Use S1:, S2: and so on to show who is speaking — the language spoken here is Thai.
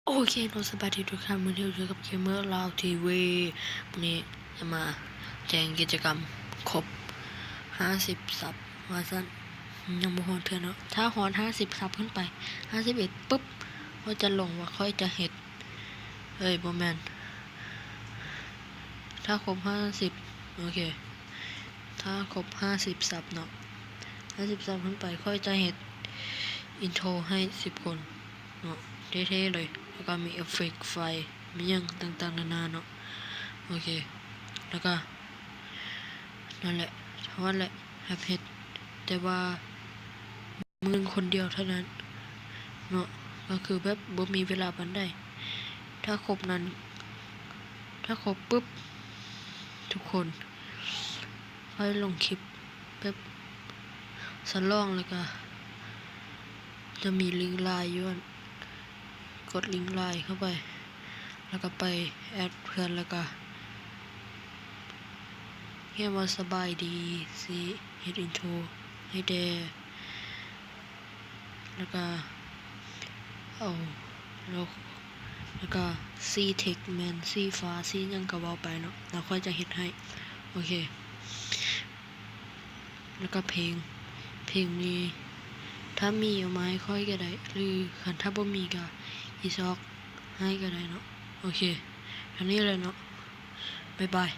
S1: โอเคเราสบายดีทุกท่านมือที่อยู่กับเกมเมอร์ลาวทีวีวันนี้จะมาแจ้งกิจกรรมครบ50ซับมาสั้นยังบ่ฮอนเทื่อเนาะถ้าฮอน50ซับขึ้นไป51ปุ๊บก็จะลงว่าค่อยจะเฮ็ดบ่แม่นถ้าครบ50โอเคถ้าครบ50ซับเนาะ50ซับขึ้นไปค่อยจะเฮ็ดอินโทรให้10คนเนาะเท่ๆเลยแล้วก็มีเอฟเฟกต์ไฟมีอย่างต่างๆนานาเนาะโอเคแล้วก็นั่นแหละเท่านั้นแหละแฮปเฮ็ดแต่ว่ามือคนเดียวเท่านั้นเนาะก็คือแบบบ่มีเวลาปานใดถ้าครบนั้นถ้าครบปุ๊บทุกคนค่อยลงคลิปแบบสลองแล้วก็จะมีลิงก์ไลน์อยู่กดลิงก์ไลน์เข้าไปแล้วก็ไปแอดเพื่อนแล้วก็เรียกว่าสบายดีสิเฮ็ดอินโทรให้แดแล้วก็เอาแล้วก็ซีเทคแมนซีฟ้าซีหยังก็เว้าไปเนาะแล้วค่อยจะเฮ็ดให้โอเคแล้วก็เพลงนี้ถ้ามีเอามาให้ค่อยก็ได้หรือคันถ้าบ่มีก็อีซอกให้ก็ได้เนาะโอเคอันนี้เลยเนาะบ๊ายบาย